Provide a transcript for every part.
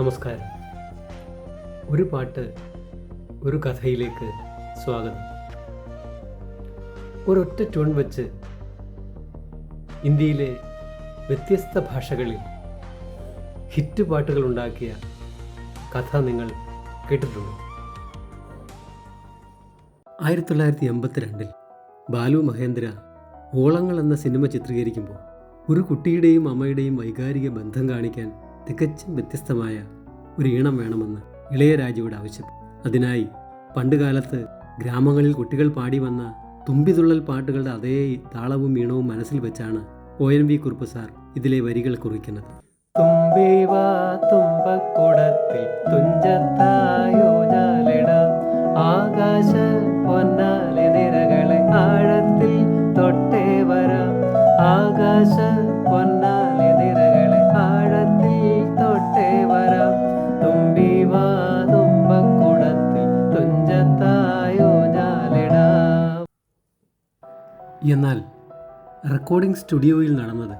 നമസ്കാരം. ഒരു പാട്ട് ഒരു കഥയിലേക്ക് സ്വാഗതം. ഒരൊറ്റ ട്യൂൺ വെച്ച് ഇന്ത്യയിലെ വ്യത്യസ്ത ഭാഷകളിൽ ഹിറ്റ് പാട്ടുകൾ ഉണ്ടാക്കിയ കഥ നിങ്ങൾ കേട്ടിട്ടുണ്ടോ? 1982 ബാലു മഹേന്ദ്ര ഓളങ്ങൾ എന്ന സിനിമ ചിത്രീകരിക്കുമ്പോൾ ഒരു കുട്ടിയുടെയും അമ്മയുടെയും വൈകാരിക ബന്ധം കാണിക്കാൻ തികച്ചും വ്യത്യസ്തമായ ഒരു ഈണം വേണമെന്ന് ഇളയരാജയോട് ആവശ്യപ്പെട്ടു. അതിനായി പണ്ടുകാലത്ത് ഗ്രാമങ്ങളിൽ കുട്ടികൾ പാടി വന്ന തുമ്പിതുള്ളൽ പാട്ടുകളുടെ അതേ താളവും ഈണവും മനസ്സിൽ വെച്ചാണ് ONV കുറുപ്പ് സാർ ഇതിലെ വരികൾ കുറിക്കുന്നത്. തുമ്പിവാ തുമ്പക്കുടത്തിൽ തുഞ്ചത്തായോജാലിടാം ആകാശ പൊന്നാലെ നിരകളെ ആഴത്തിൽ തൊട്ടേ വരാം ആകാശ പൊന്നാലെ നിരകളെ ആഴത്തിൽ തൊട്ടേ വരാം തുമ്പിവാ തുമ്പക്കുടത്തിൽ തുഞ്ചത്തായോജാലിടാം. എന്നാൽ റെക്കോർഡിംഗ് സ്റ്റുഡിയോയിൽ നടന്നത്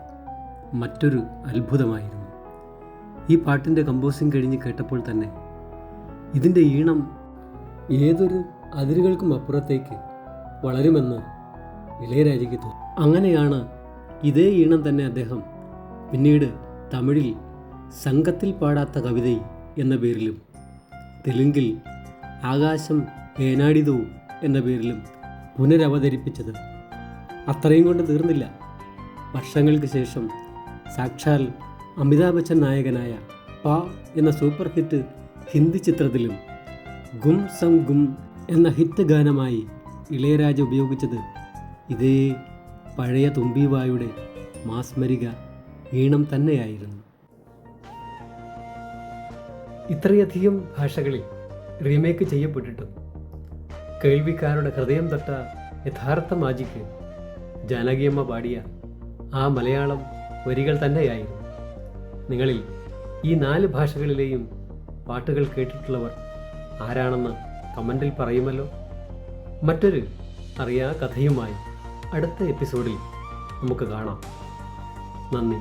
മറ്റൊരു അത്ഭുതമായിരുന്നു. ഈ പാട്ടിൻ്റെ കമ്പോസിംഗ് കഴിഞ്ഞ് കേട്ടപ്പോൾ തന്നെ ഇതിൻ്റെ ഈണം ഏതൊരു അതിരുകൾക്കും അപ്പുറത്തേക്ക് വളരുമെന്ന് ഇളയരാജയ്ക്ക് തോന്നി. അങ്ങനെയാണ് ഇതേ ഈണം തന്നെ അദ്ദേഹം പിന്നീട് തമിഴിൽ സംഘത്തിൽ പാടാത്ത കവിതൈ എന്ന പേരിലും തെലുങ്കിൽ ആകാശം ഏനാടിതോ എന്ന പേരിലും പുനരവതരിപ്പിച്ചത്. അത്രയും കൊണ്ട് തീർന്നില്ല. വർഷങ്ങൾക്ക് ശേഷം സാക്ഷാൽ അമിതാഭ് ബച്ചൻ നായകനായ പാ എന്ന സൂപ്പർ ഹിറ്റ് ഹിന്ദി ചിത്രത്തിലും ഗും സം ഗും എന്ന ഹിറ്റ് ഗാനമായി ഇളയരാജ ഉപയോഗിച്ചത് ഇതേ പഴയ തുമ്പീവായുടെ മാസ്മരിക ഈണം തന്നെയായിരുന്നു. ഇത്രയധികം ഭാഷകളിൽ റീമേക്ക് ചെയ്യപ്പെട്ടിട്ടും കേൾവിക്കാരുടെ ഹൃദയം തൊട്ട യഥാർത്ഥ മാജിക്ക് ജാനകിയമ്മ പാടിയ ആ മലയാളം വരികൾ തന്നെയായിരുന്നു. നിങ്ങളിൽ ഈ 4 ഭാഷകളിലെയും പാട്ടുകൾ കേട്ടിട്ടുള്ളവർ ആരാണെന്ന് കമൻറ്റിൽ പറയുമല്ലോ. മറ്റൊരു അറിയാ കഥയുമായി അടുത്ത എപ്പിസോഡിൽ നമുക്ക് കാണാം. നന്ദി.